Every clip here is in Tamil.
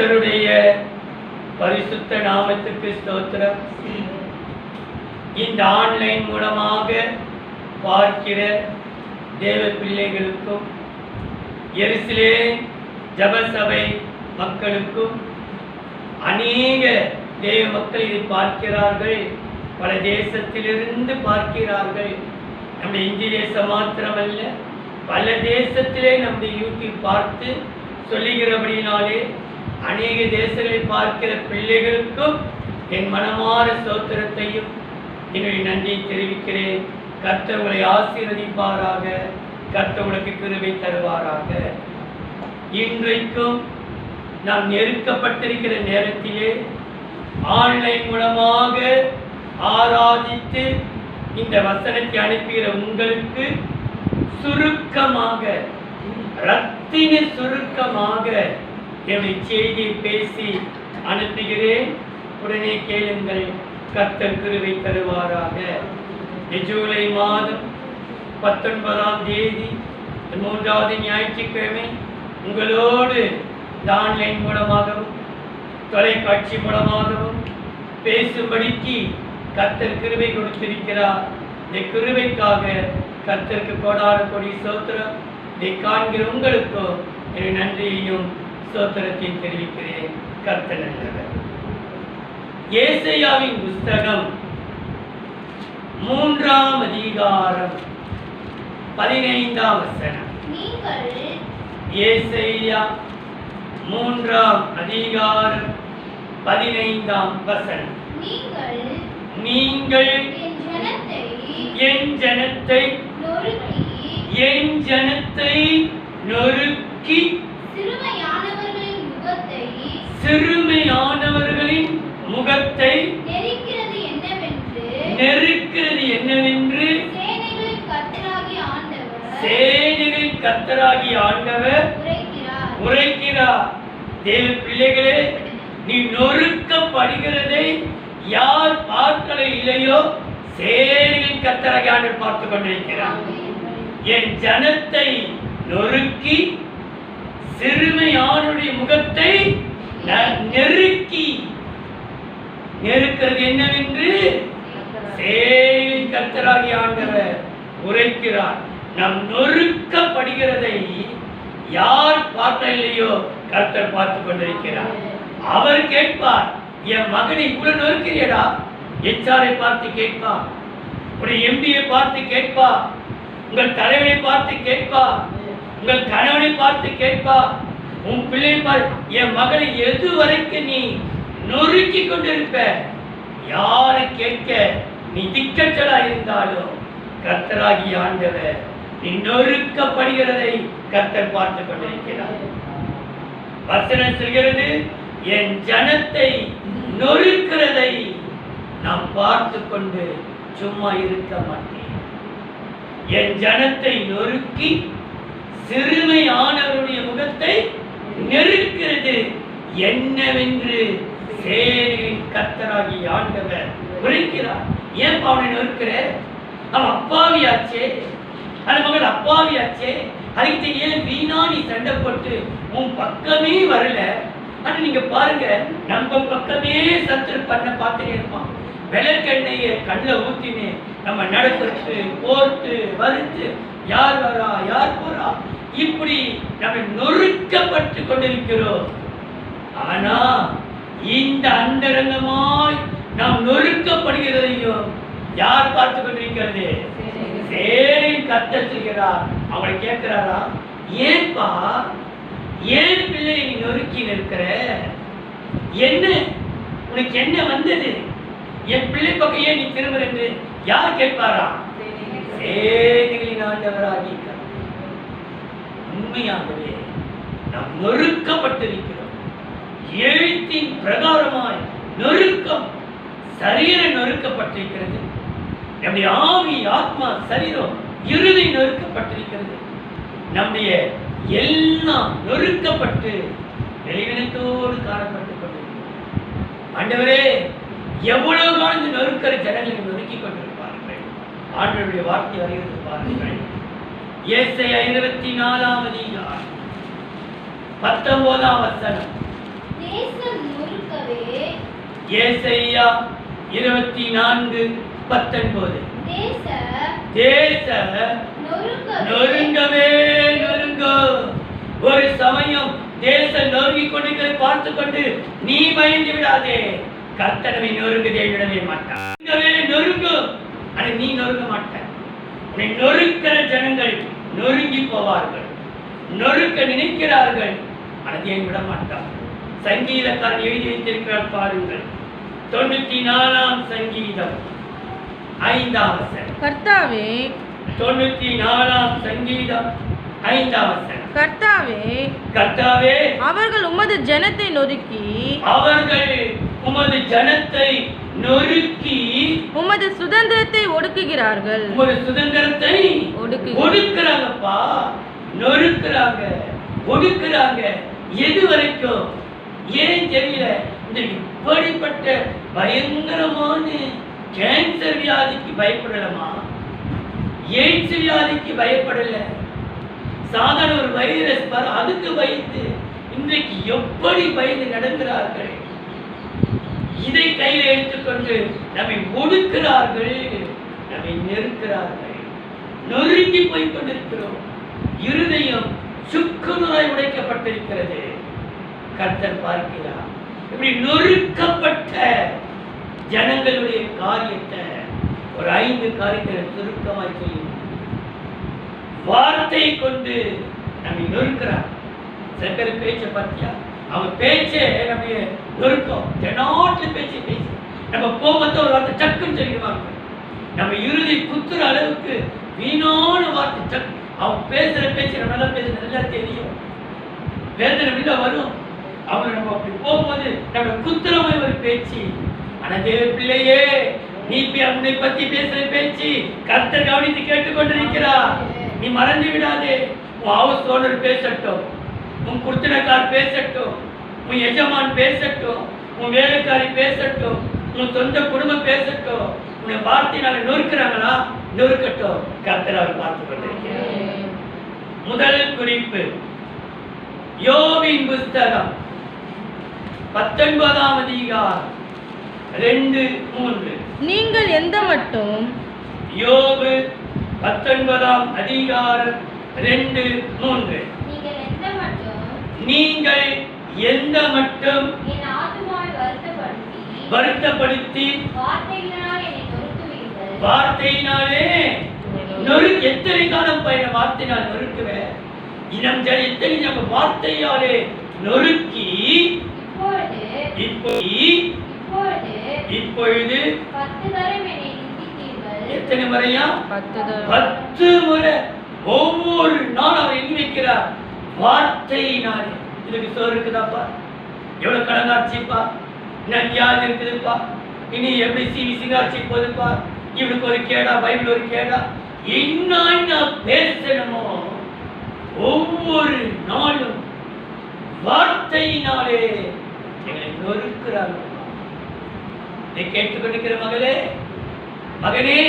கர்த்தருடைய பரிசுத்த நாமத்துக்கு ஸ்தோத்திரம். இந்த ஆன்லைன் மூலமாக பார்க்கிற தேவ பிள்ளைகளுக்கும் எருசலேம் ஜபசபை மக்களுக்கும் அநேக தேவ மக்கள் இதை பார்க்கிறார்கள். பல தேசத்திலிருந்து பார்க்கிறார்கள். நம்முடைய இந்திய தேசம் மாத்திரமல்ல, பல தேசத்திலே நம்முடைய யூடியூப் பார்த்து சொல்லுகிறபடினாலே அநேக தேசங்களில் பார்க்கிற பிள்ளைகளுக்கும் என் மனமார ஸ்தோத்திரத்தையும் என்னுடைய நன்றியை தெரிவிக்கிறேன். கர்த்தர் உங்களை ஆசீர்வதிப்பாராக. கர்த்தர் உங்களுக்கு கிருபை தருவாராக. இன்றைக்கும் நாம் நெருக்கப்பட்டிருக்கிற நேரத்திலே ஆன்லைன் மூலமாக ஆராதித்து இந்த வசனத்தை அனுப்புகிற உங்களுக்கு சுருக்கமாக, ரத்தின சுருக்கமாக என்னுடைய செய்தியை பேசி அனுப்புகிறேன். உடனே கேளுங்கள். கர்த்தர் கிருபை தருவாராக. ஜூலை மாதம் 19ஆம் தேதி 3வது ஞாயிற்றுக்கிழமை உங்களோடு இந்த ஆன்லைன் மூலமாகவும் தொலைக்காட்சி மூலமாகவும் பேசும்படிக்கு கர்த்தர் கிருபை கொடுத்திருக்கிறார். இந்த கிருபைக்காக கர்த்தருக்கு கோடான கோடி ஸ்தோத்திரம். இதை காண்கிற உங்களுக்கும் என் நன்றியையும் ஸ்தோத்திரத்தையும் தெரிவிக்கிறேன். கர்த்தர் நல்லவர். ஏசாயாவின் புஸ்தகம் 3ஆம் அதிகாரம் 15ஆம் வசனம். ஏசாயா 3ஆம் அதிகாரம் 15ஆம் வசனம். நீங்கள் என் ஜனத்தை நொறுக்கி சிறுமையானவர்களின் முகத்தை நெருக்கிறது என்னவென்று சேனைகளின் கர்த்தராகிய ஆண்டவர் உரைக்கிறார். தேவ பிள்ளைகளே, நீ நொறுக்கப்படுகிறதை யார் பார்க்கல இல்லையோ, சேனைகளின் கர்த்தராகிய ஆண்டவர் பார்த்து கொண்டிருக்கிறார். என் ஜனத்தை நொறுக்கி சிறுமையானுடைய முகத்தை நெருக்கி, நெருக்கிறது என்னவென்று சேனைகளின் கர்த்தராகிய ஆண்டவர் உரைக்கிறார். நாம் நொறுக்கப்படுகிறதை யார் பார்க்க இல்லையோ, கர்த்தர் பார்த்து கொண்டிருக்கிறார். அவர் கேட்பார், என் மகனை இவ்வளவு நொறுக்கிறியடா? HR-ஐ பார்த்து கேட்பா, ஒரு MD-யை பார்த்து கேட்பா, உங்கள் தலைவனை பார்த்து கேட்பா, உங்கள் கணவனை பார்த்து கேட்பா, உன் பிள்ளை பார்த்து, என் மகளை எது வரைக்கும் நீ நொறுக்கி கொண்டிருப்ப? யாரை கேட்க நீ திக்கற்றலா இருந்தாலும் கர்த்தராகிய ஆண்டவர் நீ நொறுக்கப்படுகிறதை கர்த்தர் பார்த்து கொண்டிருக்கிறார். வசனம் சொல்கிறது, என் ஜனத்தை நொறுக்கிறதை நாம் பார்த்து கொண்டு சும்மா இருக்க மாட்டேன். என் ஜனத்தை நொறுக்கி சிறுமையானவருடைய முகத்தை நெருக்கிறது என்னவென்று சேனைகளின் கர்த்தராகிய ஆண்டவர் உரைக்கிறார். ஏன் அவனை நொறுக்கிற? அவன் அப்பாவியாச்சே, அந்த மகள் அப்பாவியாச்சே, அதுக்கு ஏன் வீணா நீ சண்டை போட்டு உன் பக்கமே வரல? ஆனா நீங்க பாருங்க, நம்ம பக்கமே சத்துரு பண்ண பார்த்துட்டே இருப்பான். விளக்கெண்ணையை கண்ணில் ஊத்தினே நம்ம நடக்கிறது, போர்த்து வறுத்து, யார் வரா யார் போறா, இப்படி நம்ம நொறுக்கப்பட்டு கொண்டிருக்கிறோம். ஆனா இந்த அந்தரங்கமாய் நாம் நொறுக்கப்படுகிறதையும் யார் பார்த்து கொண்டிருக்கிறது? சேனை கர்த்தர் சொல்கிறார். அவங்களை கேட்கிறாரா, ஏன்பா ஏன் பிள்ளை நீ நொறுக்கி நிற்கிற? என்ன உனக்கு என்ன வந்தது? என் பிள்ளை பக்கம் ஏன் நீ திரும்ப என்று யார் கேட்பாரா? சேனைகளின் ஆண்டவராகி உண்மையாகவே நாம் நொறுக்கப்பட்டிருக்கிறோம். எழுத்தின் பிரகாரமாய் நொறுக்கம், சரீரம் நொறுக்கப்பட்டிருக்கிறது. நம்முடைய ஆவி, ஆத்மா, சரீரம், இறுதி நொறுக்கப்பட்டிருக்கிறது. நம்முடைய எல்லாம் நொறுக்கப்பட்டு இறைவனத்தோடு காணப்பட்டுக் கொண்டிருக்கிறது. ஆண்டவரே, எவ்வளவு காலம் நொறுக்கிற ஜனங்களை நொறுக்கி கொண்டிருப்பார்கள். ஆண்டவருடைய வார்த்தை அறிவித்து பாருங்கள். ஏசாயா 24ஆம் அதிகாரம் 19ஆம் வசனம். தேசம் நொறுக்கவே. ஏசாயா 24:19. தேச நொறுங்கவே நொறுங்கும். ஒரு சமயம் தேசம் நொறுங்கிக் கொண்டிருக்கிறதை பார்த்து கொண்டு நீ பயந்து விடாதே. கர்த்தனை நொறுங்குதே விடவே மாட்டான். நொறுங்கும், ஆனால் நீ நொறுங்க மாட்ட. உன்னை நொறுக்கிற ஜனங்கள் நொறுங்கி போவார்கள். நொறுக்க நினைக்கிறார்கள், அதை விட மாட்டார். சங்கீதக்காரன் எழுதி வைத்திருக்கிறார் பாருங்கள். 94ஆம் சங்கீதம் 5ஆம் வசனம். கர்த்தாவே 94ஆம் சங்கீதம் 5ஆம் வசனம். கர்த்தாவே அவர்கள் உமது ஜனத்தை நொறுக்கி உமது சுதந்திரத்தை ஒடுக்குகிறார்கள். உமது சுதந்திரத்தை ஒடுக்குறாங்கப்பா, நொறுக்குறாங்க, ஒடுக்குறாங்க. எது வரைக்கும்? ஏன் தெரியல. இந்த இப்படிப்பட்ட பயங்கரமான கேன்சர் வியாதிக்கு பயப்படலாமா? எய்ட்ஸ் வியாதிக்கு பயப்படல. சாதாரண ஒரு வைரஸ் பாரு, அதுக்கு பயந்து இன்றைக்கு எப்படி பயந்து நடக்கிறார்கள். இதை கையில் எடுத்துக்கொண்டு நம்மை ஒடுக்கிறார்கள், நம்மை நெருக்கிறார்கள். நொறுங்கி போய் கொண்டிருக்கிறோம். இருதயம் சுக்குநூறாய் உடைக்கப்பட்டிருக்கிறது. கர்த்தர் பார்க்கிறார். இப்படி நொறுக்கப்பட்ட ஜனங்களுடைய காரியத்தை ஒரு 5 காரியத்தை சுருக்கமாய் சொல்லி வார்த்தை கொண்டு நம்மை நொறுக்கிறார். சில பேர் பேச்சை பார்த்தியா? அவன் பேச்சே நம்ம நொறுக்கும். தெனாட்டில் பேச்சு பேசி நம்ம கோபத்தை ஒரு வார்த்தை சக்குன்னு சொல்லிடுவாங்க. நம்ம இறுதி குத்துற அளவுக்கு வீணான வார்த்தை சக்கு. அவன் பேசுற பேச்சு நம்ம நல்லா பேச நல்லா தெரியும். வேதனை உள்ள வரும். அவன் நம்ம அப்படி போகும்போது நம்ம குத்துறமை ஒரு பேச்சு. ஆனா தேவ பிள்ளையே, நீ உன்னை பத்தி பேசுற பேச்சு கர்த்தர் கவனித்து கேட்டுக்கொண்டிருக்கிறா. நீ மறந்து விடாதே. உன் ஹவுஸ் ஓனர் பேசட்டும், உன் குடுத்தனக்கார் பேசட்டும், உன் எஜமான் பேசட்டும், உன் வேலைக்காரி பேசட்டும், உன் சொந்த குடும்பம் பேசட்டும். உன்னை வார்த்தையினால நொறுக்கிறாங்களா? நொறுக்கட்டும். கர்த்தர் அவர் பார்த்து கொண்டிருக்கிறார். முதல் குறிப்பு யோபின் புஸ்தகம் 19ஆம் அதிகாரம் 2-3. நீங்கள் எந்த மட்டும் யோபு 19ஆம் அதிகாரம் 2-3. நீங்கள் எந்த மட்டும் என் ஆத்துமாவை வருத்தப்படுத்தி வார்த்தையினாலே எத்தனை காலம் பயண வார்த்தையினால் நொறுக்குவேன். இனம் ஜன எத்தனை நம்ம வார்த்தையாலே நொறுக்கி இப்பொழுது 10 தரம் என்னை நிந்தித்தீர்கள். எத்தனை முறையா? 10 முறை. ஒவ்வொரு நாள் அவர் எண்ணி வைக்கிறார் வார்த்தையினாலே. இதுக்கு சோறு இருக்குதாப்பா? எவ்வளவு கடங்காட்சிப்பா, வியாதி இருக்குதுப்பா, இனி எப்படி சிங்காட்சி போகுதுப்பா, இவனுக்கு ஒரு கேடா, பைபிள் ஒரு கேடா. என்ன பேசணுமோ ஒவ்வொரு நாளும் வார்த்தையினாலே எங்களை நொறுக்கிறாங்க. இதை கேட்டுக்கொண்டிருக்கிற மகளே, மகனே,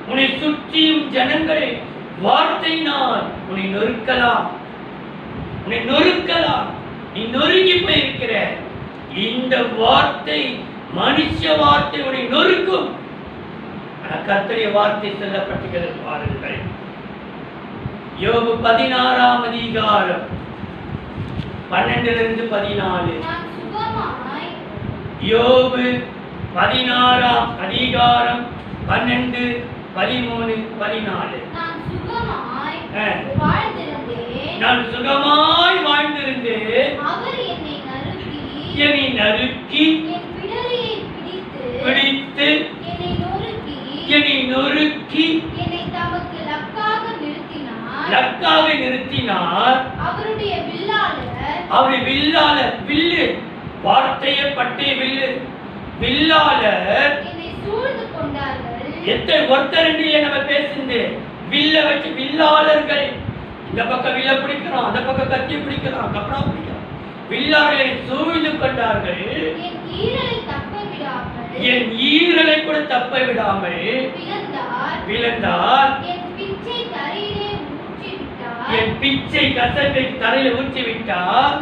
உன்னை சுற்றியும் ஜனங்கள் வார்த்தையினால் உன்னை நொறுக்கலாம், உன்னை நொறுக்கலாம். நீ நொறுங்கி போயிருக்கிற. இந்த வார்த்தை மனுஷ வார்த்தை உன்னை நொறுக்கும். கர்த்தருடைய வார்த்தை சொல்லப்பட்டிருக்கிறது பாருங்கள். யோபு 16ஆம் அதிகாரம் 12-14. யோபு 16ஆம் அதிகாரம் 12, 13, 14. நான் சுகமாய் வாழ்ந்திருந்தேன். என்னை நறுக்கி பிடித்து என்னை நொறுக்கி லக்காக நிறுத்தினார். அவருடைய வில்லாளர், வில்லு வார்த்தையை பட்டே வில்லு, வில்லாளர் எத்தனை ஒருத்தர் நம்ம பேசுந்து வில்ல வச்சு வில்லாளர்கள். இந்த பக்கம் வில்ல பிடிக்கிறோம், அந்த பக்கம் கத்தி பிடிக்கிறோம், கப்படா பிடிக்கிறோம். வில்லாளர்களை சூழ்ந்து கொண்டார்கள். என் ஈரலை கூட தப்ப விடாமல் விழுந்தார். என் பிச்சை கசப்பை தரையில ஊற்றி விட்டார்.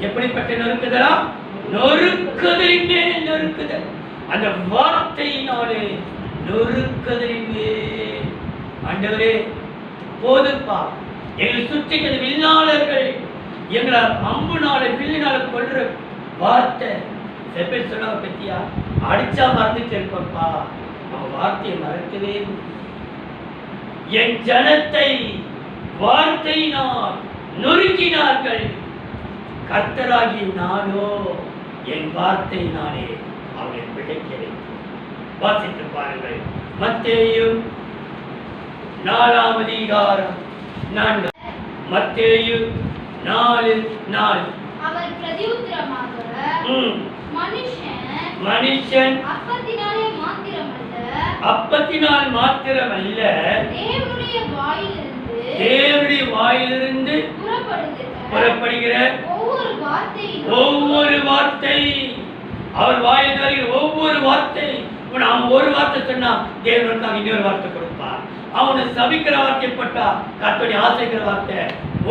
எப்படிப்பட்ட நொறுக்குதலா? நொறுக்குதலின் மேல் நொறுக்குதல். அந்த வார்த்தையினாலே நொறுக்குதலின் மேல். ஆண்டவரே போதுப்பா, எங்களை சுற்றி வில்லாளர்கள் எங்களை அம்புனால வில்லினால கொள்ற வார்த்தை. சில பேர் சொன்னாங்க பத்தியா, அடிச்சா மறந்துட்டு இருப்பப்பா, அவன் வார்த்தையை மறக்கவே இல்லை. என் ஜனத்தை வார்த்தையினால் நொறுக்கினார்கள், கர்த்தராகிய நானோ என் வார்த்தையினாலே அவனை பிழைக்கிறேன். வாசித்து பாருங்கள், மத்தேயு 4 அதிகாரம் 4. மத்தேயு 4:4. அவர் பிரதியுத்தரமாக, மனுஷன் அப்பத்தினாலே மாத்திரமல்ல தேவனுடைய வாயிலிருந்து புறப்படுகிற ஒவ்வொரு வார்த்தை, அவர் வாயில் வருகிற ஒவ்வொரு வார்த்தை. அவன் ஒரு வார்த்தை சொன்னா தேவனுக்கு இன்னொரு வார்த்தை கொடுப்பார். அவனை சபிக்கிற வார்த்தை பட்டா கர்த்தருடைய ஆசைக்கிற வார்த்தை.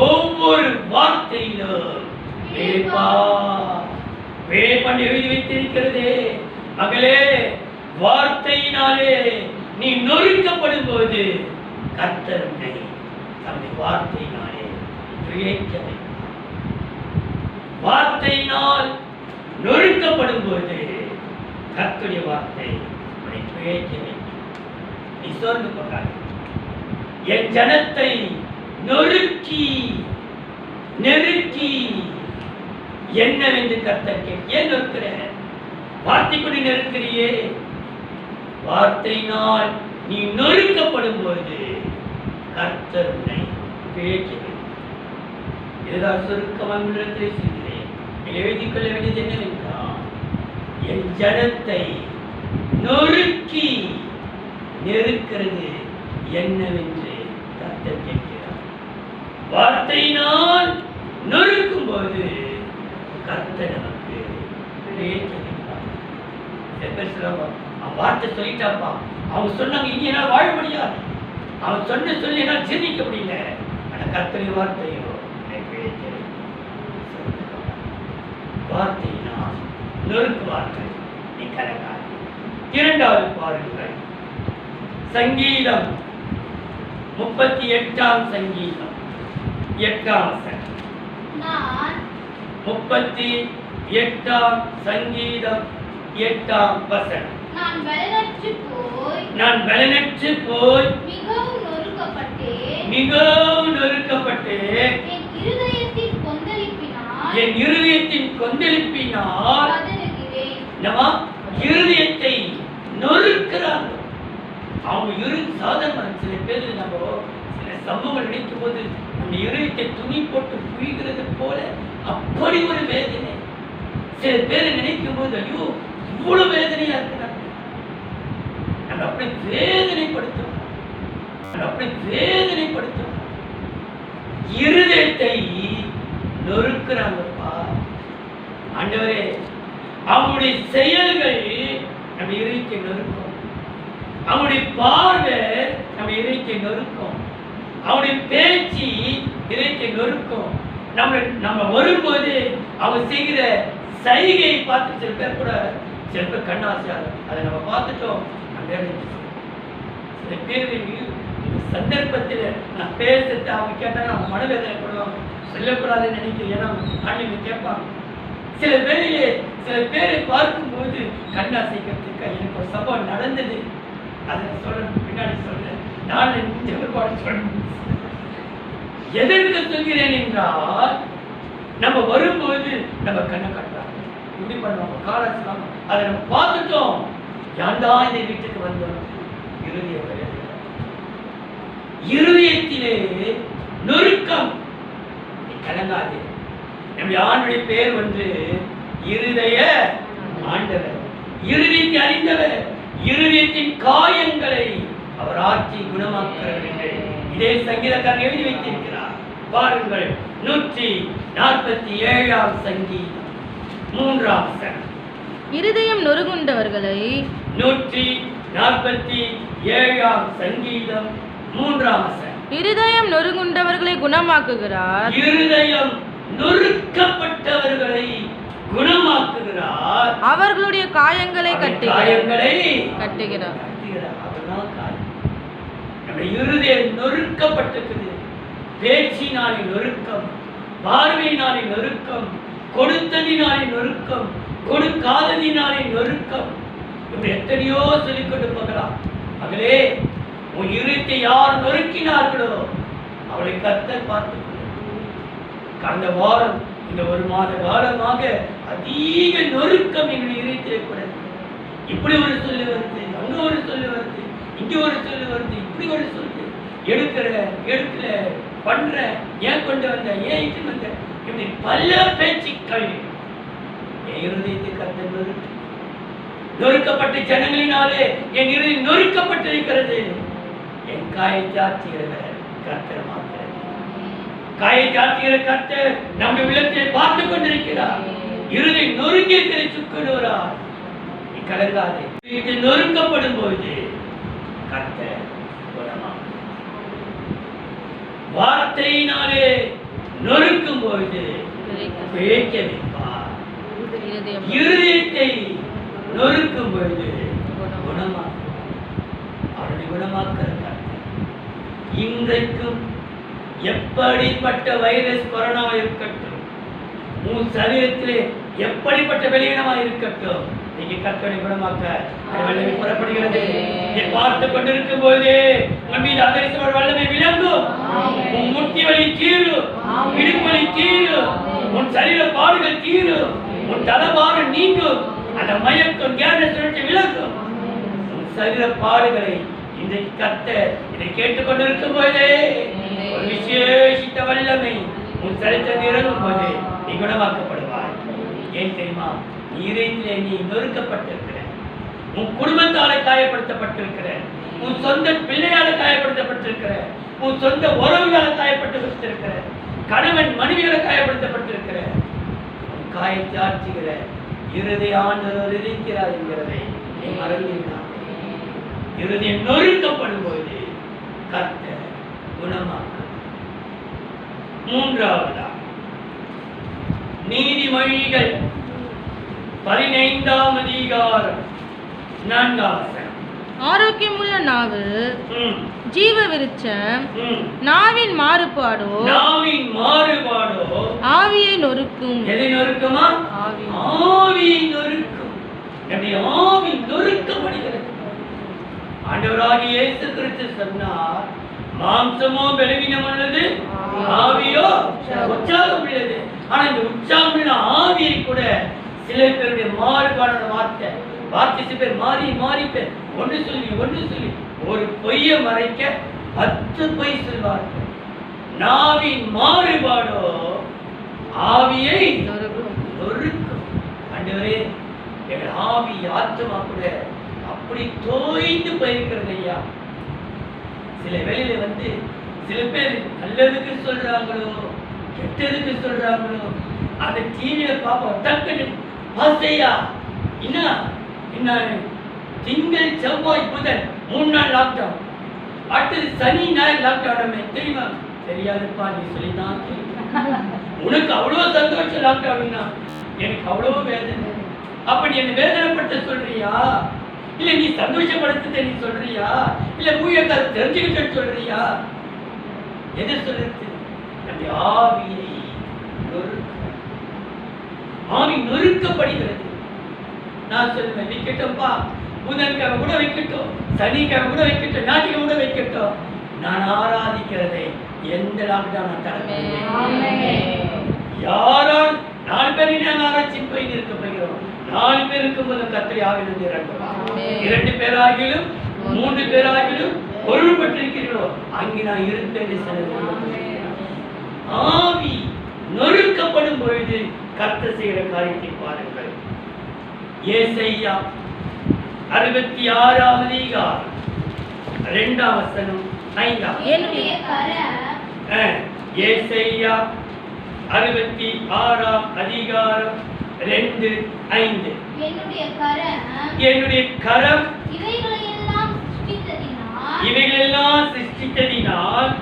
ஒவ்வொரு வார்த்தையிலும் பண்ணி எழுதி வைத்திருக்கிறதே. மகளே, வார்த்தையினாலே நீ நொறுக்கப்படும் போது கர்த்தர் உன்னை தம்முடைய வார்த்தையினாலே பிழைக்க வைப்பார். வார்த்தையினால் நொறுக்கப்படும் போது கர்த்தருடைய வார்த்தை உன்னை பிழைக்க வைக்கும். நீ சோர்ந்து கொண்டாய். என் ஜனத்தை நொறுக்கி நெருக்கி என்னவென்று கர்த்தர் கேட்க. ஏன் நொறுக்கிற? வார்த்தை கொண்டு நெருக்கிறியே. வார்த்தையினால் நீ நொறுக்கப்படும் போது கர்த்தர் உன்னை பிழைக்க வைப்பார். இதுதான் சுருக்கமாக உள்ளத்தில் சொல்கிறேன். எழுதிக் கொள்ள வேண்டியது என்னவென்றால், என் ஜனத்தை நொறுக்கி நெருக்கிறது என்னவென்று கர்த்தர் கேட்கிறார். வார்த்தையினால் நொறுக்கும் போது கர்த்தர் நமக்கு அவன் வார்த்தை சொல்லிட்டாப்பா, அவங்க சொன்னாங்க இனி என்னால் வாழ முடியாது, அவன் சொன்ன சொல்லி என்னால் ஜீர்ணிக்க முடியல. ஆனா கர்த்தருடைய வார்த்தையோ வார்த்தையினால் நொறுக்குவார்கள். நீ கலங்காது. 2வது பாருங்கள், சங்கீதம் 38 சங்கீதம் 8 வசனம். 38 சங்கீதம் 8 வசனம். நான் பலனற்று போய் மிகவும் நொறுக்கப்பட்டேன். என் இருதயத்தின் கொந்தளிப்பினால் நம்ம இருதயத்தை நொறுக்கிறாங்க. அவங்க சாதாரண சில பேர் நம்ம சில சம்பவங்கள் நினைக்கும் போது நம்ம இருதயத்தை துணி போட்டு புரிகிறது போல அப்படி ஒரு வேதனை. சில பேரை நினைக்கும் போது ஐயோ இவ்வளவு வேதனையா இருக்கிறாங்க. நம்ம அப்படி வேதனைப்படுத்தும், இருதயத்தை நொறுக்கிறாங்கப்பா. ஆண்டவரே, அவங்களுடைய செயல்கள் நம்ம இருதயத்தை நொறுக்கும், அவங்களுடைய பார்வை நம்ம இதயத்தை நொறுக்கும், அவனுடைய பேச்சு இதயத்தை நொறுக்கும். நம்ம வரும்போது அவங்க செய்கிற சைகையை பார்த்து சில பேர் கண்ணாசியாக அதை நம்ம பார்த்துட்டோம். சில பேர் சந்தர்ப்பத்தில் நான் பேசுறது அவங்க கேட்டாங்க, அவங்க மனவேதனை போடுவாங்க, சொல்லக்கூடாதுன்னு நினைக்கிறேன். ஏன்னா ஆண்டு கேட்பாங்க. சில பேரை பார்க்கும்போது கண்ணாசிக்கிறதுக்கு எனக்கு ஒரு சம்பவம் நடந்தது. அதை சொல்றேன், பின்னாடி சொல்றேன். நான் சொல்றேன். எதற்கு சொல்கிறேன் என்றால், நம்ம வரும்போது நம்ம கண்ணை கட்டுறாங்க, இப்படி பண்ணுவாங்க, காலம் அதை நம்ம பார்த்துட்டோம். யாண்டா இந்த வீட்டுக்கு வந்தோம். இருதயத்திலே நொறுக்கம். கலங்காது. நம்முடைய ஆண்டுடைய பேர் இருதய ஆண்டவர், இருதயத்தை அறிந்தவர், இருதயத்தின் காயங்களை அவர் ஆட்சி குணமாக்குகிறார் என்று இதே சங்கீதக்காரன் எழுதி வைத்திருக்கிறார். பாருங்கள், 147 சங்கீதம் 3 வசனம். இருதயம் நொறுங்குண்டவர்களை 147 சங்கீதம் 3 வசனம். இருதயம் நொறுங்குண்டவர்களை குணமாக்குகிறார். இருதயம் நொறுக்கப்பட்டவர்களை குணமாக்குகிறார். அவர்களுடைய காயங்களை கட்டுகிறார். அவர்தான் காயம். நம்ம இருதயம் நொறுக்கப்பட்டிருக்குது. பேச்சினாலே நொறுக்கம், பார்வையினாலே நொறுக்கம், கொடுத்ததினாலே நொறுக்கம், கொடுக்காததினாலே நொறுக்கம். இப்படி எத்தனையோ சொல்லிக் கொண்டு போகலாம். மகளே, உன் இருதயத்தை யார் நொறுக்கினார்களோ அவளை கர்த்தர் பார்த்துக் கொள்ளும். கடந்த வாரம் இந்த ஒரு மாத காலமாக அதிக நொறுக்கம் எங்களுடைய இருதயத்திலே கூட. இப்படி ஒரு சொல்லு வருது, அங்க ஒரு சொல்லு வருது, இங்க ஒரு சொல்லு வருது, இப்படி ஒரு சொல்லு எடுக்கல பண்ற, ஏன் கொண்டு வந்த, ஏன் இட்டு வந்த, இப்படி பல பேச்சுக்கள் என் இருதயத்தை கர்த்தர் நொறுக்கப்பட்ட ஜனங்களினாலே என் இருதயம் நொறுக்கப்பட்டிருக்கிறது. என் காயத்தை ஆற்றுகிறவர் கர்த்தர் மாத்திரம். காயத்தை ஆற்றுகிற கர்த்தர் நம்முடைய உள்ளத்தை பார்த்துக் கொண்டிருக்கிறார். இருதயம் நொறுங்கி சுக்குகிறார். நீ கலங்காதே. இது நொறுக்கப்படும் போது கர்த்தர் வார்த்தையினாலே நொறுக்கும் போது பேச்ச வைப்பார். இருதயத்தை நொறுக்கும் பொழுது குணமாக்கும். அவருடைய குணமாக்கிற இன்றைக்கும் எப்படிப்பட்ட வைரஸ் கொரோனா இருக்கட்டும், உன் சரீரத்திலே எப்படிப்பட்ட வெளியினமா இருக்கட்டும், நீங்க கர்த்தரை குணமாக்க வல்லமை புறப்படுகிறது. நீ பார்த்து கொண்டிருக்கும் போதே உன் மீது அதிர்ஷ்ட வல்லமை விளங்கும். உன் முட்டி வலி தீரும், இடுப்பு வலி தீரும், உன் சரீர பாடுகள் தீரும், உன் தலைபாரம் நீங்கும், அந்த மயக்கம் ஞான சுழற்சி விளக்கும். உன் சரீர பாடுகளை இன்றைக்கு கர்த்தர் இதை கேட்டுக்கொண்டிருக்கும் போதே ஒரு விசேஷித்த வல்லமை உன் சரீரத்தில் இறங்கும் போது நீ குணமாக்கப்படுவாய். ஏன் தெரியுமா? நீரிலே நீ நொறுக்கப்பட்டிருக்கிற, உன் குடும்பத்தால காயப்படுத்தப்பட்டிருக்கிற, உன் சொந்த பிள்ளையால காயப்படுத்தப்பட்டிருக்கிற, உன் சொந்த உறவுகளால காயப்படுத்தப்பட்டிருக்கிற, கணவன் மனைவியால காயப்படுத்தப்பட்டிருக்கிற, உன் காயத்தை ஆற்றுகிற இருதய ஆண்டவர் இருக்கிறார் என்கிறதை நீ மறந்துவிடாதே. இருதயம் நொறுக்கப்படும் போது கர்த்தர் குணமாக்க. மூன்றாவதா நீதிமொழிகள் 15ஆம் அதிகாரம் 4ஆம் வசனம். ஆரோக்கியமுள்ள நாவு ஜீவ விருட்சம், நாவின் மாறுபாடோ ஆவியை நொறுக்கும். எதை நொறுக்குமா? ஆவியை நொறுக்கும். நம்முடைய ஆவி நொறுக்கப்படுகிறது. ஆண்டவராகிய இயேசு கிறிஸ்து சொன்னார், மாம்சமோ பலவீனம் உள்ளது, ஆவியோ உற்சாகம் உள்ளது. ஆனா இந்த உற்சாகம் உள்ள ஆவியை கூட சில பேருடைய மாறுபாடான வார்த்தை சில பேர் மாறி பேர் ஒன்று சொல்லி ஒரு பொய்யை மறைக்க 10 பொய் சொல்வார்கள். நாவின் மாறுபாடோ ஆவியை நொறுக்கும். ஆண்டவரே, எங்கள் ஆவி ஆத்மா கூட அப்படி தோய்ந்து போயிருக்கிறது ஐயா. சில வேளையில சில பேர் நல்லதுக்கு சொல்றாங்களோ கெட்டதுக்கு சொல்றாங்களோ, அந்த டிவியில பார்ப்போம். டக்குன்னு பாஸ்தையா என்ன திங்கள் செவ்வாய் புதன் 3 நாள் லாக்டவுன், அடுத்தது சனி ஞாயிறு லாக்டவுன். தெரியுமா? தெரியாதுப்பா, நீ சொல்லிதான் உனக்கு அவ்வளோ சந்தோஷம் லாக்டவுன்னா, எனக்கு அவ்வளோ வேதனை. அப்ப நீ என்ன வேதனைப்பட்ட சொல்றியா, இல்ல நீ சந்தோஷப்படுத்த நீ சொல்றியா, இல்ல ஊழியக்கார தெரிஞ்சுக்கிட்டு சொல்றியா? எதை சொல்றது? நம்முடைய ஆவியை ஆவி நொறுக்கப்படுகிறது. நான் சொல்லுவேன், வைக்கட்டும்பா, புதன்கிழமை கூட வைக்கட்டும், சனிக்கிழமை கூட வைக்கட்டும், ஞாயிற்றுக்கிழமை கூட வைக்கட்டும், நான் ஆராதிக்கிறதை எந்த லாக்டவுன் தடவை யாரால் 4 பேர் ஆராய்ச்சி போய் இருக்க போகிறோம். 4 பேர் இருக்கும்போது கர்த்தரை ஆவியிலிருந்து இறங்குவார். 2 பேராகிலும் 3 பேராகிலும் பொருள்பட்டிருக்கிறீர்களோ அங்கே நான் இருப்பேன். ஆவி நொறுக்கப்படும் பொழுது கர்த்தர் செய்கிற காரியத்தை பாருங்கள். ஏசாயா 66ஆம் அதிகாரம் 2ஆம் வசனம் 5ஆம். ஏசாயா 66ஆம் அதிகாரம் 2:5. என்னுடைய கரம் இவைகளெல்லாம் சிருஷ்டித்ததினால்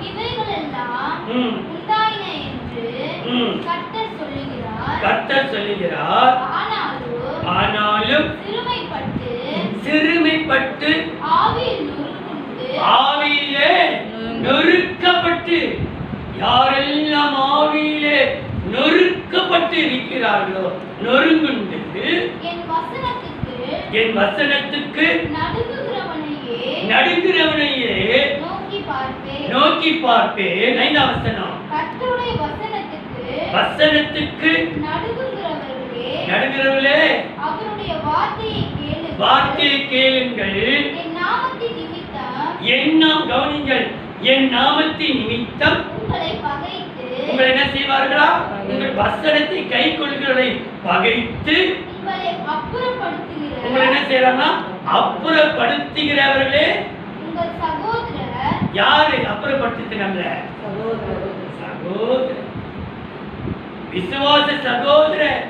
கர்த்தர் சொல்லுகிறார். கர்த்தர் சொல்லுகிறார். ஆனாலும் சிறுமைப்பட்டு ஆவியிலே நொறுக்கப்பட்டு, யாரெல்லாம் ஆவியிலே நொறுக்கப்பட்டு இருக்கிறார்களோ, நொறுங்குண்டு என் வசனத்துக்கு நடுங்குறவனையே நோக்கி பார்ப்பேன். 5ஆம் வசனம். வசனத்துக்கு நடுங்குறவர்களே வார்த்தையை கேளுங்கள். கவனிங்கள், என் நாமத்தின் நிமித்தம் உங்களை என்ன செய்வார்களா? உங்கள் வசனத்தை கை கொள்கிறவர்களை பகைத்து உங்களை என்ன செய்யறாங்க? அப்புறப்படுத்துகிறவர்களே. யாரு அப்புறப்படுத்தினாங்க? சகோதரர், விசுவாச சகோதரர்,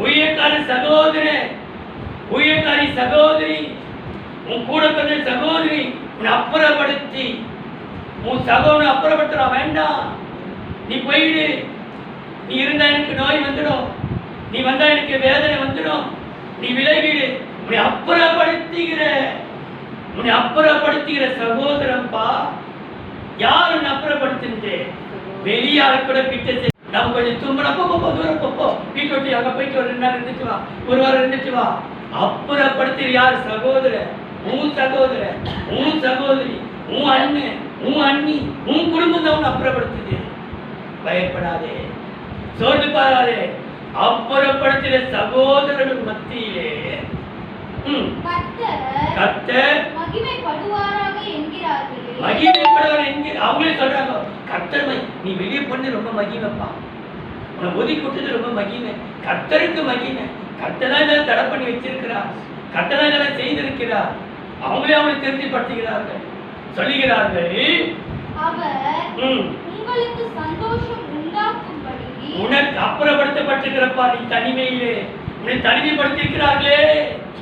ஊழியக்கார சகோதரர், ஊழியக்காரி சகோதரி, உன் கூட பிறந்த சகோதரி உன்னை அப்புறப்படுத்தி, உன் சகோதரனை அப்புறப்படுத்துறா வேண்டாம். நீ போயிடு. நீ இருந்தா எனக்கு நோய் வந்துடும், நீ வந்தா எனக்கு வேதனை வந்துடும், நீ விலகிடு. உன்னை அப்புறப்படுத்துகிற சகோதரன்பா. யார் உன்னை அப்புறப்படுத்து? வெளியால் கூட கிட்ட நம்ம கொஞ்சம் தும்பனா போ, தூரம் போ, வீட்டு விட்டு அங்க போயிட்டு ஒரு 2 நாள் இருந்துட்டு வா, ஒரு வாரம் இருந்துட்டு வா. அப்புறப்படுத்துகிற யார்? சகோதரர், உன் சகோதரர், உன் சகோதரி, உன் அண்ணன், உன் அண்ணி, உன் குடும்பம் தான் உன்னை அப்புறப்படுத்துது. பயப்படாதே, சோர்ந்து பாராதே. அப்புறப்படுத்துகிற சகோதரர்கள் மத்தியிலே கர்த்தர் மகிமைப்படுவார் என்கிற அவங்களே சொல்றாங்க. கர்த்தர் நீ வெளியே பண்ணு ரொம்ப மகிமைப்பா, உன்னை ஒதுக்கி விட்டது ரொம்ப மகிமை. கர்த்தருக்கு மகிமை. கர்த்தர் தான் இதெல்லாம் தடை பண்ணி வச்சிருக்கிறார், கர்த்தர் தான் இதெல்லாம் செய்திருக்கிறார். அவங்களே அவங்களை திருப்திப்படுத்துகிறார்கள், சொல்லுகிறார்கள். உனக்கு அப்புறப்படுத்தப்பட்டிருக்கிறப்பா, நீ தனிமையிலே உன்னை தனிமைப்படுத்தியிருக்கிறார்களே,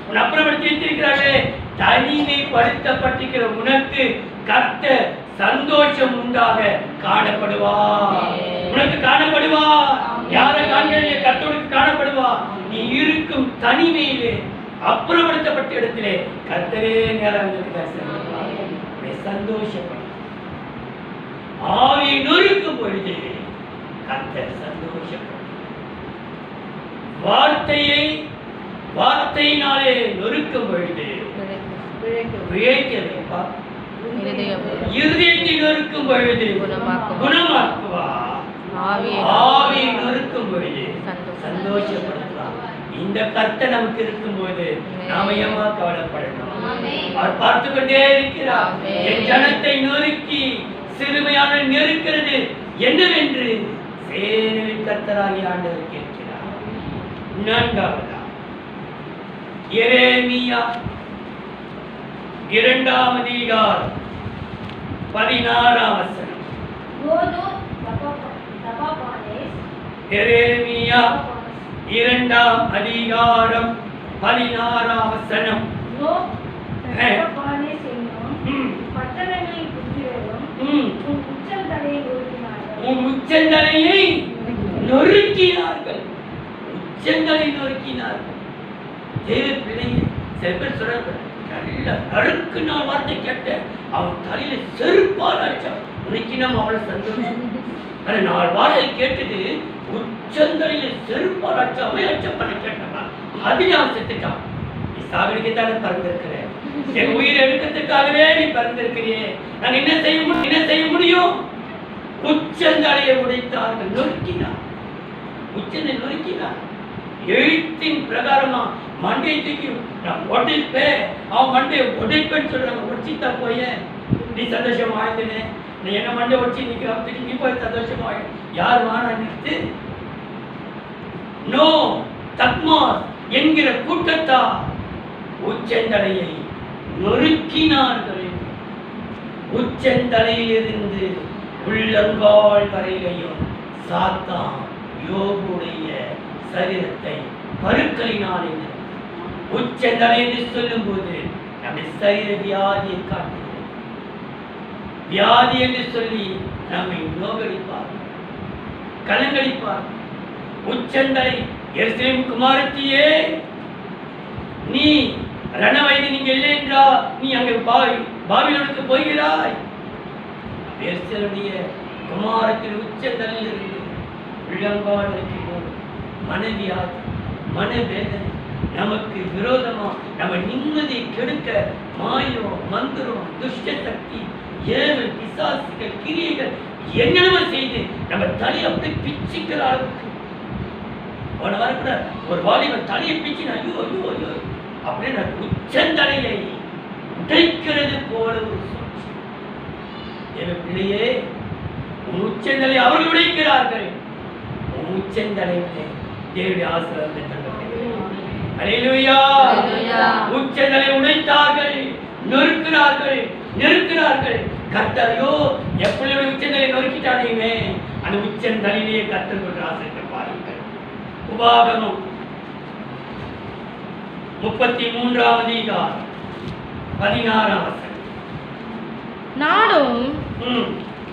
உன்னை அப்புறப்படுத்தி வைத்திருக்கிறார்களே. தனிமைப்படுத்தப்பட்டிருக்கிற உனக்கு கர்த்தர் சந்தோஷம் உண்டாக காணப்படுவார். உனக்கு காணப்படுவார். யாரை காண்கிறீங்க? கர்த்தருக்கு காணப்படுவார். நீ இருக்கும் தனிமையிலே, அப்புறப்படுத்தப்பட்ட இடத்திலே கர்த்தரே சந்தோஷப்படும். ஆவியை நொறுக்கும் பொழுது கர்த்தர் சந்தோஷப்படும். வார்த்தையினாலே நொறுக்கும் பொழுது இருதயத்தை நொறுக்கும் பொழுது குணமாக்குவார். ஆவியை நொறுக்கும் பொழுது சந்தோஷப்படுத்துவார். இந்த கர்த்தர் நமக்கு இருக்கும்போது நாம ஏமா கவலைப்படணும்? அவர் பார்த்து கொண்டே இருக்கிறார். என் ஜனத்தை நொறுக்கி சிறுமையான நெருக்கிறது என்னவென்று சேனையின் கர்த்தராகிய ஆண்டவர் கேட்கிறார். 4ஆவதா எரேமியா 2ஆம் அதிகாரம் 16ஆம் வசனம். எரேமியா 2ஆம் அதிகாரம் 16ஆம் வசனம். உன் உச்சந்தலையை நொறுக்கினார்கள். உச்சந்தலை நொறுக்கினார்கள். தேவ பிள்ளைங்க சில பேர் சொல்றாங்க, நல்ல நறுக்கு நான் வார்த்தை கேட்டேன், அவன் தலையில செருப்பால் அடிச்சான். உனக்கு நம்ம அவளை சந்தோஷம். ஆனா 4 வார்த்தை கேட்டது உச்சந்தலையில செருப்பால் அடிச்சா அவன் அடிச்ச பண்ண கேட்டா அது நான் செத்துட்டான். நீ சாகடிக்கத்தானே பறந்திருக்கிறேன், என் உயிரை எடுக்கிறதுக்காகவே நீ பறந்திருக்கிறியே. நான் என்ன செய்ய முடியும்? உச்சந்தலையை உடைத்தார்கள், நொறுக்கினார். உச்சனை நொறுக்கினார். எழுத்தின் பிரகாரமா மண்டையை தூக்கி நான் உடைப்பேன், அவன் மண்டையை உடைப்பேன்னு சொல்றாங்க. உடைச்சித்தா போய நீ சந்தோஷமா ஆயிடுனே, நீ என்ன மண்டை உடச்சி நிற்கிற நீ போய் சந்தோஷமா ஆயிடு. யார் வானா நிறுத்து? நோ தக்மாஸ் என்கிற கூட்டத்தா உச்சந்தலையை நொறுக்கினார்கள். உச்சந்தலையிலிருந்து உள்ளங்கால் வரையிலையும் சாத்தான் யோபுடைய சரீரத்தை பருக்களினாலே உச்சந்தலை என்று சொல்லும் போது நம்முடைய சரீர வியாதியை காட்டுகிறது. வியாதி என்று சொல்லி நம்மை நோகடிப்பார். கலங்கடிப்பார். உச்சந்தலை எருசலேம் குமாரத்தியே, நீ ரணவயது நீங்க இல்லை என்றா நீ அங்கே பாபிலோனுக்கு போகிறாய். எருசலேமுடைய குமாரத்தின் உச்சந்தலையில் இருந்து உள்ளங்கால் வரைக்கும் மனவியாதி, மனவேதனை, நமக்கு விரோதமா நம்ம நிம்மதி கெடுக்க மாயம், மந்திரம், துஷ்ட சக்தி, ஏவல், பிசாசுகள், கிரியைகள் என்னென்ன செய்து நம்ம தலையை அப்படி பிச்சுக்கிற அளவுக்கு. போன வாரம் கூட ஒரு வாலிபன் தலையை பிச்சு ஐயோ ஐயோ ஐயோ அப்படின்னு உச்சந்தலையை உடைக்கிறது போல ஒரு சூழ்ச்சி. என் பிள்ளையே, உன் உச்சந்தலை அவர்கள் உடைக்கிறார்கள். உன் உச்சந்தலையிலே தேவனுடைய ஆசீர்வாதத்தை தந்தது. அல்லேலூயா. உச்சந்தலை உடைத்தார்கள், நொறுக்கிறார்கள், நெருக்கிறார்கள். கர்த்தரையோ எப்படி உச்சந்தலை நொறுக்கிட்டானே, அந்த உச்சந்தலையிலேயே கர்த்தர் கொண்டு ஆசைத்தை பாருங்கள். உபாகமம் 33ஆம் அதிகாரம் 16ஆம் வசனம். நாடும்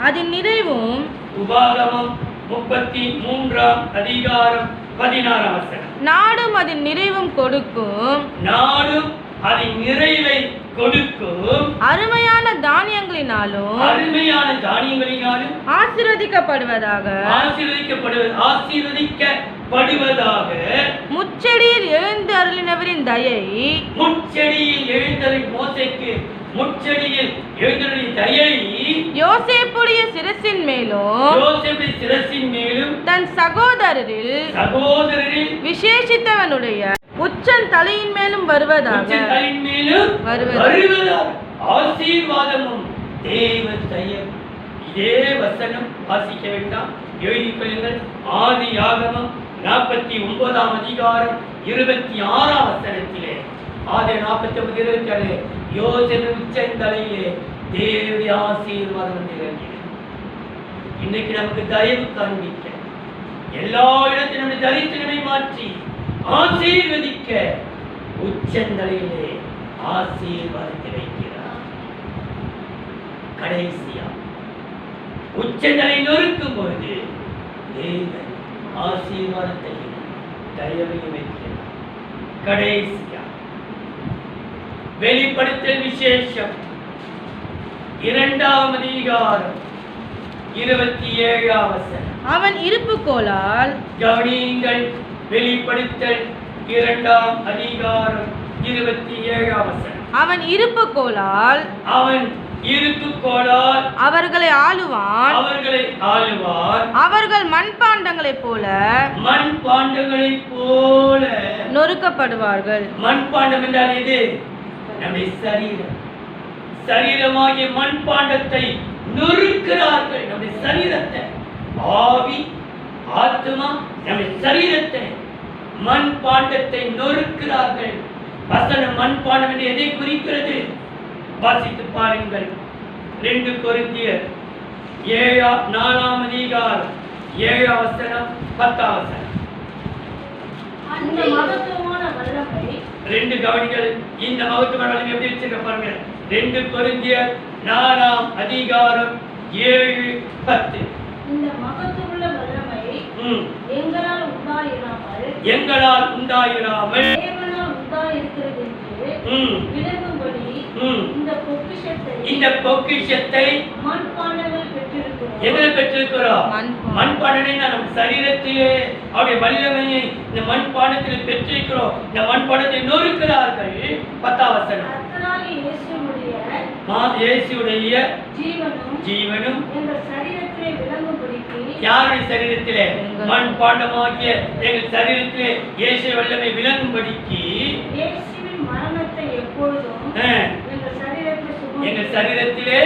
அதன் நிறைவும். உபாகமம் 33ஆம் அதிகாரம் 16ஆம் வசனம். நாடும் அதன் நிறைவும் கொடுக்கும். நாடும் அதன் நிறைவை கொடுக்கும். அருமையான தானியங்களினாலும். அருமையான தானியங்களினாலும் ஆசீர்வதிக்கப்படுவதாக. ஆசீர்வதிக்கப்படுவதாக. முச்செடியில் எழுந்து அருளினவரின் தயை. முச்செடியில் எழுந்தருளின் மோசேக்கு முச்செடியில் எழுந்தருளின் தயை யோசேப்புடைய சிரசின் மேலும். யோசேப்பின் சிரசின் மேலும் தன் சகோதரரில் விசேஷித்தவனுடைய உச்சன் தலையின் மேலும் வருவதாக. ஆசீர்வாதமும் தேவ தயவும். இதே வசனம் வாசிக்க வேண்டாம், எழுதிக் கொள்ளுங்கள். ஆதியாகமம் 49ஆம் அதிகாரம் 26ஆம் வசனத்திலே, ஆதி 49:26, யோசேப்பு உச்சன் தலையிலே தேவ ஆசீர்வாதம் இறங்கியது. இன்னைக்கு நமக்கு தயவு காண்பிக்க, எல்லா இடத்திலும் தரித்திரமை மாற்றி ஆசீர்வதிக்க உச்சந்தலையிலே ஆசீர்வாதத்தை வைக்கிறார். கடைசியா உச்சந்தலை நொறுக்கும் பொழுது தேவன் ஆசீர்வாதத்தையும் தயவையும் வைக்கிறார். கடைசியா வெளிப்படுத்தல் விசேஷம் 2ஆம் அதிகாரம் 27ஆம் வசனம். அவன் இருப்பு கோலால். கவனியுங்கள், வெளிப்படுத்தல் 2ஆம் அதிகாரம் 27ஆம் வசனம். அவன் இருப்பு கோலால். அவன் இருப்பு கோலால் அவர்களை ஆளுவான். அவர்களை ஆளுவான். அவர்கள் மண்பாண்டங்களைப் போல. மண்பாண்டங்களைப் போல நொறுக்கப்படுவார்கள். மண்பாண்டம் என்றால் இது நம்முடைய சரீரம். சரீரமாகிய மண்பாண்டத்தை நொறுக்கிறார்கள். நம்முடைய சரீரத்தை, ஆவி, ஆத்மா, நம்முடைய சரீரத்தை, மண்பாண்டத்தை நொறுக்கிறார்கள். வசனம் மண்பாண்டம் என்று எதை குறிக்கிறது? வாசித்து பாருங்கள். 2 கொரிந்தியர் 4ஆம் அதிகாரம் 7ஆம் வசனம் 10ஆம் வசனம். அந்த மகத்துவமான வல்லமை. 2 கவனிகள். இந்த மகத்துவமான வல்லமை எப்படி வச்சிருக்க பாருங்க. 2 கொரிந்தியர் 4ஆம் அதிகாரம் 7, 10. இந்த மகத்துவமுள்ள வல்லமை எங்களால் உண்டாயிராமல் தேவனால் உண்டாயிருக்கிறது என்று விளங்கும்படி இந்த பொக்கிஷத்தை மண்பாண்டங்கள் பெற்றிருக்கிறோம். எதில் பெற்றிருக்கிறோம்? மண்பாண்டனை நம் சரீரத்திலே அவருடைய வல்லமையை இந்த மண்பாண்டத்தில் பெற்றிருக்கிறோம். இந்த மண்பாண்டத்தை நொறுக்கிறார்கள். 10ஆம் வசனம். இயேசுவுடைய ஜீவனும் எங்கள் சரீரத்திலே விளங்கும்படிக்கு. யாருடைய சரீரத்திலே? மண்பாண்டமாகிய எங்கள் சரீரத்திலே இயேசு வல்லமை விளங்கும்படிக்கு. இயேசுவின் மரணத்தை எப்பொழுதும் எங்கள் சரீரத்திலே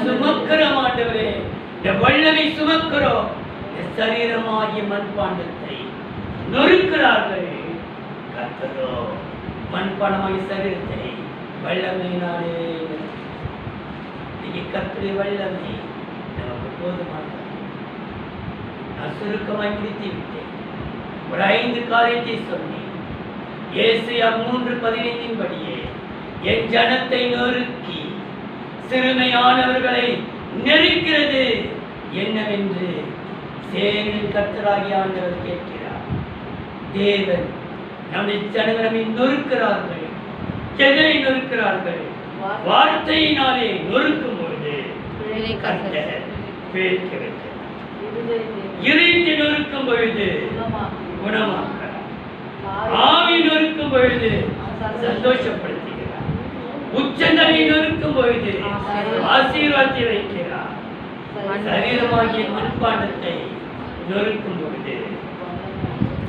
சுமக்கிறோம். ஆண்டவரே, இந்த வல்லமை சுமக்கிறோம். இந்த சரீரமாகிய மண்பாண்டத்தை நொறுக்கிறார்கள். கர்த்தரோ மண்பாண்டமாகிய சரீரத்தை வல்லமையினாலே கர்த்தருடைய வல்லமை நமக்கு போதுமானது. நான் சுருக்கமாய் முடித்து விட்டேன். ஒரு 5 காரியத்தை சொன்னேன். ஏசாயா 3:15 படியே, என் ஜனத்தை நொறுக்கி சிறுமையானவர்களை நெருக்கிறது என்னவென்று சேனையின் கர்த்தராகிய ஆண்டவர் கேட்கிறார். தேவன் நம்முடைய ஜனங்கள் நம்மை நொறுக்கிறார்கள். எதனை நொறுக்கிறார்கள்? வார்த்தையினாலே நொறுக்கும் பொழுது கர்த்தர் பேர்க்க வைக்கிறார். இறைந்து நொறுக்கும் பொழுது குணமாக்கிறார். ஆவி நொறுக்கும் பொழுது சந்தோஷப்படுத்துகிறார். உச்சந்தலை நொறுக்கும் பொழுது ஆசீர்வாதத்தை வைக்கிறார். சரீரமாகிய மண்பாண்டத்தை நொறுக்கும் பொழுது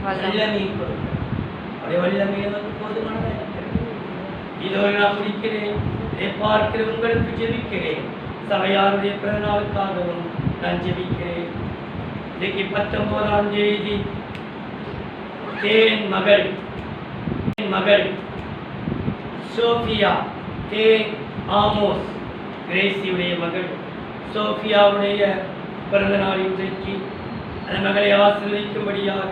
வல்லமை கொடுக்கிறார். அவருடைய வல்லமை நமக்கு போதுமானதாக இருக்கிறது. இதோடு நான் முடிக்கிறேன். இதை பார்க்கிற உங்களுக்கு ஜெபிக்கிறேன். சபையாருடைய பிறநாளுக்காகவும் நான் ஜெபிக்கிறேன். இன்னைக்கு 19ஆம் தேதி தேன் மகள் சோஃபியா தேன் ஆமோஸ் கிரேசியுடைய மகள் சோஃபியாவுடைய பிறந்த நாள் இன்றைக்கு. அந்த மகளை ஆசீர்வதிக்கும்படியாக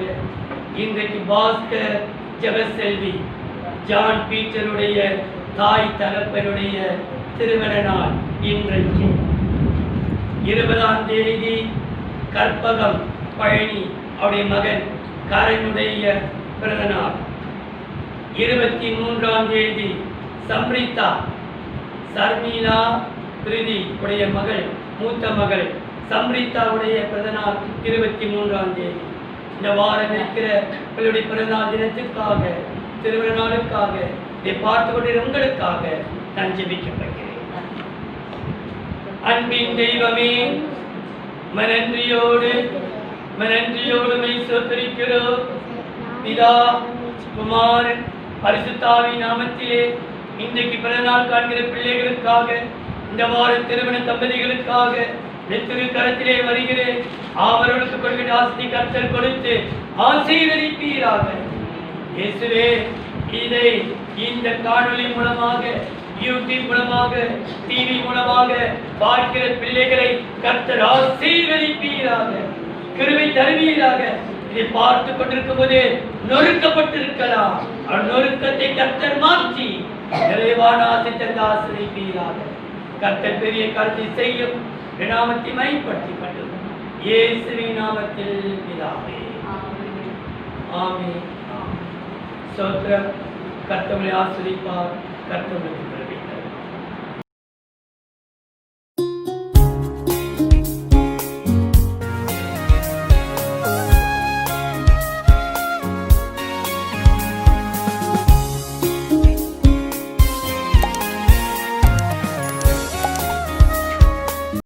இன்றைக்கு பாஸ்கர் ஜெபசெல்வி ஜான் பீட்டருடைய தாய் தகப்பனுடைய திருமண நாள் இன்றைக்கு. 20ஆம் தேதி கற்பகம் பழனி அவருடைய மகன் கரனுடைய பிறந்த நாள். 23ஆம் தேதி சம்ரிதா சர்மிளா பிரிதி உடைய மகள் மூத்த மகள் சம்ரிதாவுடைய பிறந்தநாள் 23ஆம் தேதி. இந்த வாரம் இருக்கிற உங்களுடைய பிறந்தநாள் தினத்துக்காக திருமண நாளுக்காக இதை பார்த்து கொண்டிருக்கிற உங்களுக்காக நான் ஜெபிக்கப்படுகிறேன். அன்பின் தெய்வமே, மனன்றியோடு மெய் சோதரிக்கிறோம். பிதா குமாரன் பரிசுத்தாவின் நாமத்திலே இன்றைக்கு பிறந்தநாள் காண்கிற பிள்ளைகளுக்காக இந்த வார திருமண தம்பதிகளுக்காக திரு கரத்திலே வருகிறேன். அவர்களுக்கு கொடுக்கிற ஆசை கர்த்தர் கொடுத்து ஆசீர்வதிப்பீராக. இயேசுவே, இதை இந்த காணொளி மூலமாக யூடியூப் மூலமாக டிவி மூலமாக பார்க்கிற பிள்ளைகளை கர்த்தர் ஆசீர்வதிப்பீராக, கிருபை தருவீராக. இதை பார்த்து கொண்டிருக்கும் போதே நொறுக்கப்பட்டிருக்கலாம். நொறுக்கத்தை கர்த்தர் மாற்றி நிறைவான ஆசை தந்து ஆசீர்வதிப்பீராக. கர்த்தர் பெரிய கருத்தை செய்யும். நாமத்தை மைப்படுத்திக் கொண்டு இயேசுவின் நாமத்தில் பிதாவே, ஆமென். ஸ்தோத்திரம். கர்த்தரை ஆசீர்வதிப்பார். கர்த்தரை